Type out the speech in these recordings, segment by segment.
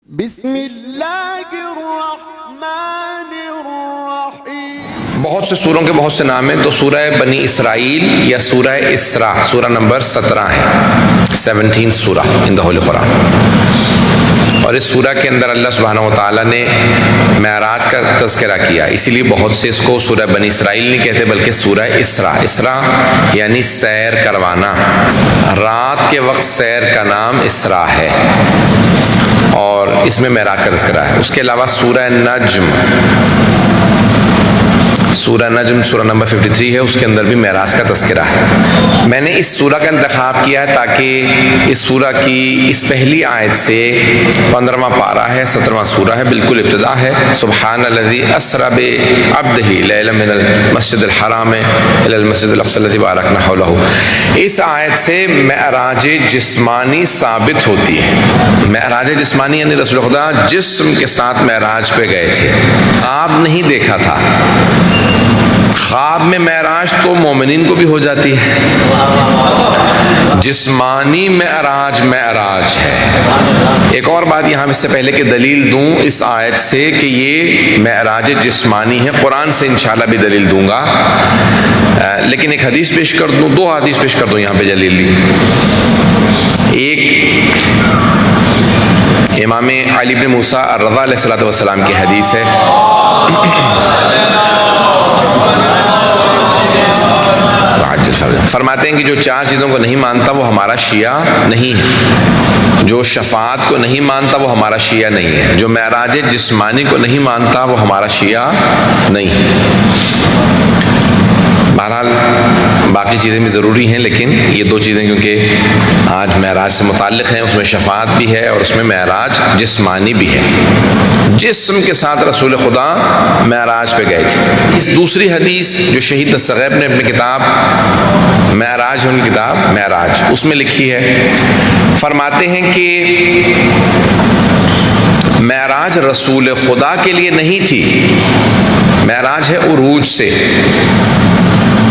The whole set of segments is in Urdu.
بسم اللہ الرحمن الرحیم۔ بہت سے سوروں کے بہت سے نام ہیں، تو سورہ بنی اسرائیل یا سورہ اسراء سورہ نمبر 17 ہے، 17 سورہ ان دا ہولی قرآن۔ اور اس سورہ کے اندر اللہ سبحانہ و تعالیٰ نے معراج کا تذکرہ کیا، اسی لیے بہت سے اس کو سورہ بنی اسرائیل نہیں کہتے بلکہ سورہ اسراء۔ اسراء یعنی سیر کروانا، رات کے وقت سیر کا نام اسراء ہے، اور اس میں معراج کا تذکرہ ہے۔ اس کے علاوہ سورہ نجم، سورہ نجم سورہ نمبر 53 ہے، اس کے اندر بھی معراج کا تذکرہ ہے۔ میں نے اس سورہ کا انتخاب کیا ہے تاکہ اس سورہ کی اس پہلی آیت سے 15واں پارہ ہے، 17واں سورہ ہے، بالکل ابتدا ہے۔ سبحان الذی اسری بعبدہ لیلا من المسجد الحرام الی المسجد الاقصی الذی بارکنا حولہ۔ اس آیت سے معراج جسمانی ثابت ہوتی ہے۔ معراج جسمانی یعنی رسول خدا جسم کے ساتھ معراج پہ گئے تھے، آپ نہیں دیکھا تھا۔ خواب میں معراج تو مومنین کو بھی ہو جاتی ہے، جسمانی معراج معراج ہے۔ ایک اور بات یہاں اس سے پہلے کہ دلیل دوں اس آیت سے کہ یہ معراج جسمانی ہے، قرآن سے انشاءاللہ بھی دلیل دوں گا، لیکن ایک حدیث پیش کر دوں، دو حدیث پیش کر دوں یہاں پہ دلیل دی۔ ایک امام علی بن موسیٰ الرضا علیہ السلام کی حدیث ہے، فرماتے ہیں کہ جو چار چیزوں کو نہیں مانتا وہ ہمارا شیعہ نہیں ہے، جو شفاعت کو نہیں مانتا وہ ہمارا شیعہ نہیں ہے، جو معراج جسمانی کو نہیں مانتا وہ ہمارا شیعہ نہیں ہے۔ بہرحال باقی چیزیں بھی ضروری ہیں، لیکن یہ دو چیزیں کیونکہ آج معراج سے متعلق ہیں، اس میں شفاعت بھی ہے اور اس میں معراج جسمانی بھی ہے۔ جسم کے ساتھ رسول خدا معراج پہ گئے تھے۔ اس دوسری حدیث جو شہید الصغیب نے اپنی کتاب معراج ہے، ان کی کتاب معراج، اس میں لکھی ہے، فرماتے ہیں کہ معراج رسول خدا کے لیے نہیں تھی، معراج ہے عروج سے،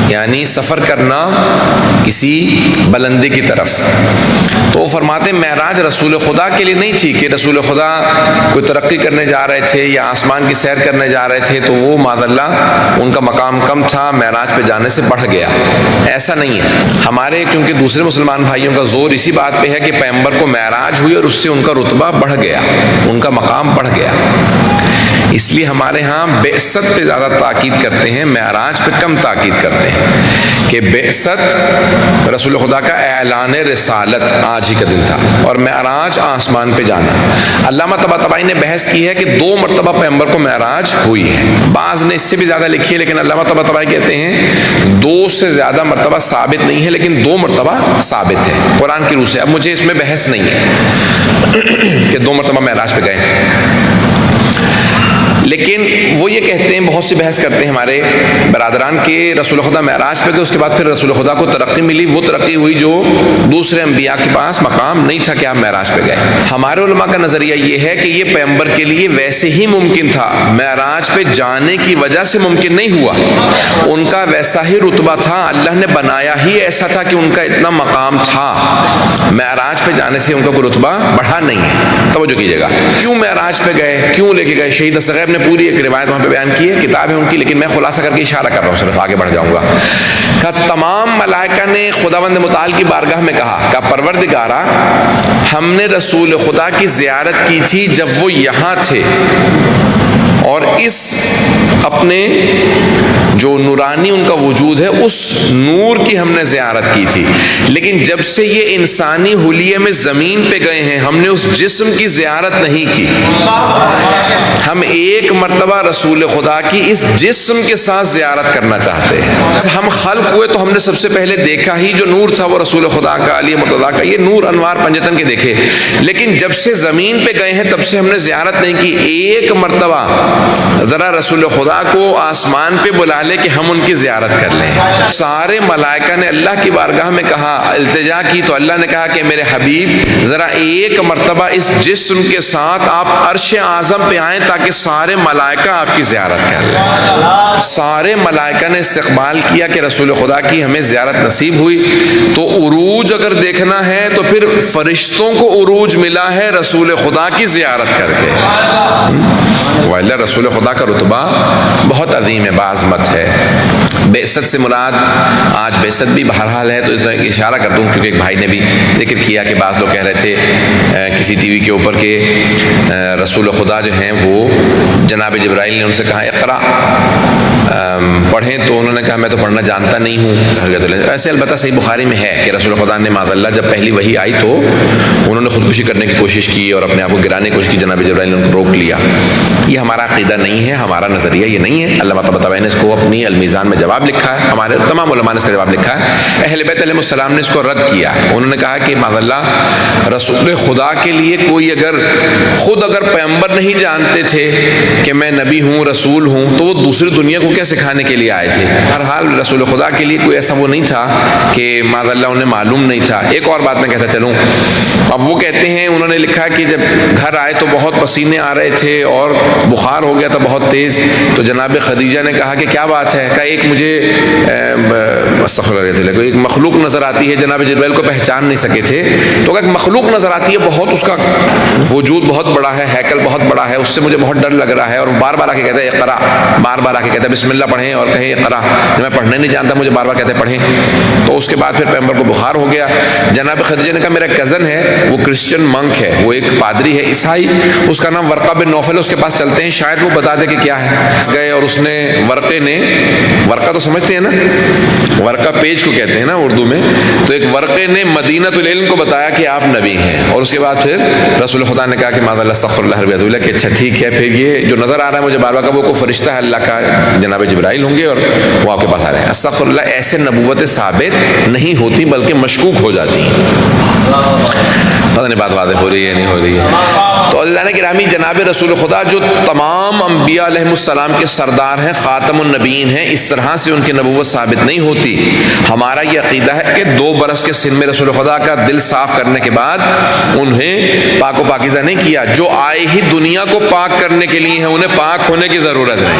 یعنی سفر کرنا کسی بلندی کی طرف۔ تو وہ فرماتے ہیں معراج رسول خدا کے لیے نہیں تھی کہ رسول خدا کوئی ترقی کرنے جا رہے تھے یا آسمان کی سیر کرنے جا رہے تھے تو وہ معاذ اللہ ان کا مقام کم تھا، معراج پہ جانے سے بڑھ گیا، ایسا نہیں ہے۔ ہمارے کیونکہ دوسرے مسلمان بھائیوں کا زور اسی بات پہ ہے کہ پیغمبر کو معراج ہوئی اور اس سے ان کا رتبہ بڑھ گیا، ان کا مقام بڑھ گیا، اس لیے ہمارے ہاں بعثت پہ زیادہ تاکید کرتے ہیں، معراج پہ کم تاکید کرتے ہیں کہ بعثت رسول خدا کا اعلان رسالت آج ہی کا دن تھا، اور معراج آسمان پہ جانا۔ علامہ طباطبائی نے بحث کی ہے کہ 2 مرتبہ پیغمبر کو معراج ہوئی ہے، بعض نے اس سے بھی زیادہ لکھی ہے، لیکن علامہ طباطبائی کہتے ہیں 2 سے زیادہ مرتبہ ثابت نہیں ہے، لیکن 2 مرتبہ ثابت ہے قرآن کی روح سے۔ اب مجھے اس میں بحث نہیں ہے کہ 2 مرتبہ معراج پہ گئے، لیکن وہ یہ کہتے ہیں، بہت سی بحث کرتے ہیں ہمارے برادران کہ رسول خدا معراج پہ گئے، اس کے بعد پھر رسول خدا کو ترقی ملی، وہ ترقی ہوئی جو دوسرے انبیاء کے پاس مقام نہیں تھا کہ آپ معراج پہ گئے۔ ہمارے علماء کا نظریہ یہ ہے کہ یہ پیغمبر کے لیے ویسے ہی ممکن تھا، معراج پہ جانے کی وجہ سے ممکن نہیں ہوا، ان کا ویسا ہی رتبہ تھا، اللہ نے بنایا ہی ایسا تھا کہ ان کا اتنا مقام تھا، معراج پہ جانے سے ان کا کوئی رتبہ بڑھا نہیں ہے۔ توجہ کیجیے گا، کیوں معراج پہ گئے، کیوں لے کے گئے؟ شہید الصغیب نے پوری ایک روایت وہاں پہ بیان کی ہے، کتاب ہے ان کی، لیکن میں خلاصہ کر کے اشارہ کر رہا ہوں، صرف آگے بڑھ جاؤں گا۔ کہ تمام ملائکہ نے خداوند متعال کی بارگاہ میں کہا کہ پروردگارا، ہم نے رسول خدا کی زیارت کی تھی جب وہ یہاں تھے، اور اس اپنے جو نورانی ان کا وجود ہے اس نور کی ہم نے زیارت کی تھی، لیکن جب سے یہ انسانی حلیے میں زمین پہ گئے ہیں ہم نے اس جسم کی زیارت نہیں کی، ہم ایک مرتبہ رسول خدا کی اس جسم کے ساتھ زیارت کرنا چاہتے ہیں۔ جب ہم خلق ہوئے تو ہم نے سب سے پہلے دیکھا ہی جو نور تھا وہ رسول خدا کا، علی مرتضیٰ کا، یہ نور انوار پنجتن کے دیکھے، لیکن جب سے زمین پہ گئے ہیں تب سے ہم نے زیارت نہیں کی۔ ایک مرتبہ ذرا رسول خدا کو آسمان پہ بلا لے کہ ہم ان کی زیارت کر لیں۔ سارے ملائکہ نے اللہ کی بارگاہ میں کہا، التجا کی، تو اللہ نے کہا کہ میرے حبیب ذرا ایک مرتبہ اس جسم کے ساتھ آپ عرش اعظم پہ آئیں تاکہ سارے ملائکہ آپ کی زیارت کر لیں۔ سارے ملائکہ نے استقبال کیا کہ رسول خدا کی ہمیں زیارت نصیب ہوئی۔ تو عروج اگر دیکھنا ہے تو پھر فرشتوں کو عروج ملا ہے رسول خدا کی زیارت کر کے۔ وَإِلَّا رسول خدا کا رتبہ بہت عظیم ہے، بعظمت ہے۔ بعثت سے مراد آج بعثت بھی بہرحال ہے، تو اس میں اشارہ کر دوں کیونکہ ایک بھائی نے بھی ذکر کیا کہ بعض لوگ کہہ رہے تھے کسی ٹی وی کے اوپر کہ رسول خدا جو ہیں وہ جناب جبرائیل نے ان سے کہا اقرا پڑھیں، تو انہوں نے کہا میں تو پڑھنا جانتا نہیں ہوں۔ ایسے البتہ صحیح بخاری میں ہے کہ رسول خدا نے معاذ اللہ جب پہلی وحی آئی تو انہوں نے خودکشی کرنے کی کوشش کی اور اپنے آپ کو گرانے کی کوشش کی، جناب جبرائیل نے ان کو روک لیا۔ یہ ہمارا عقیدہ نہیں ہے، ہمارا نظریہ یہ نہیں ہے۔ علامہ طباطبائی نے اس کو اپنی المیزان میں جواب لکھا ہے، ہمارے تمام علماء نے اس کا جواب لکھا ہے۔ اہل بیت علیہ السلام نے اس کو رد کیا، انہوں نے کہا کہ معاذ اللہ رسول خدا کے لیے کوئی خود اگر پیغمبر نہیں جانتے تھے کہ میں نبی ہوں رسول ہوں تو وہ دوسری دنیا کو کیا سکھانے کے لیے آئے تھے؟ ہر حال رسول خدا کے لیے کوئی ایسا وہ نہیں تھا کہ معاذ اللہ انہیں معلوم نہیں تھا۔ ایک اور بات میں کہتا چلوں، اب وہ کہتے ہیں، انہوں نے لکھا کہ جب گھر آئے تو بہت پسینے آ رہے تھے اور بخار ہو گیا تھا بہت تیز، تو جناب خدیجہ نے کہا کہ کیا بات ہے؟ کہا ایک مجھے ایک مخلوق نظر آتی ہے، جناب جبرائیل کو پہچان نہیں سکے تھے، تو ایک مخلوق نظر آتی ہے بہت، اس کا وجود بہت بڑا ہے، ہیکل بہت بڑا ہے، اس سے مجھے بہت ڈر لگ رہا ہے، اور بار بار آ کے کہتا ہے اقرا، بار بار آ کے کہتا ہے بسم اللہ پڑھیں اور کہیں اقرا، میں پڑھنے نہیں جانتا، مجھے بار بار کہتے ہیں پڑھیں۔ تو اس کے بعد پھر پیغمبر کو بخار ہو گیا۔ جناب خدیجہ نے کہا میرا کزن ہے، وہ کرسچن منک ہے، وہ ایک پادری ہے عیسائی، اس کا نام ورقہ بن نوفل ہے، اس کے پاس چلتے ہیں شاید وہ بتا دے کہ کیا ہے۔ گئے اور اس نے ورقہ تو سمجھتے ہیں نا، ورقہ پیج کو کہتے ہیں نا اردو میں، تو ایک ورقے نے مدینۃ العلم کو بتایا کہ آپ نبی ہیں، اور اس کے بعد پھر رسول خدا نے کہا کہ معاذ اللہ استغفر اللہ رب اللہ، کہ اچھا ٹھیک ہے، پھر یہ جو نظر آ رہا ہے مجھے بار بار کا وہ کوئی فرشتہ ہے اللہ کا، جناب جبرائیل ہوں گے اور وہ آپ کے پاس آ رہے ہیں۔ استغفر اللہ، ایسے نبوتیں ثابت نہیں ہوتی بلکہ مشکوک ہو جاتی ہیں۔ پتہ نہیں بات واضح ہو رہی ہے نہیں ہو رہی ہے؟ تو عزیزان گرامی، جناب رسول خدا جو تمام انبیاء علیہ السلام کے سردار ہیں، خاتم النبیین ہیں، اس طرح سے ان کی نبوت ثابت نہیں ہوتی۔ ہمارا یہ عقیدہ ہے کہ 2 برس کے سن میں رسول خدا کا دل صاف کرنے کے بعد انہیں پاک و پاکیزہ نہیں کیا، جو آئے ہی دنیا کو پاک کرنے کے لیے ہیں، انہیں پاک ہونے کی ضرورت نہیں۔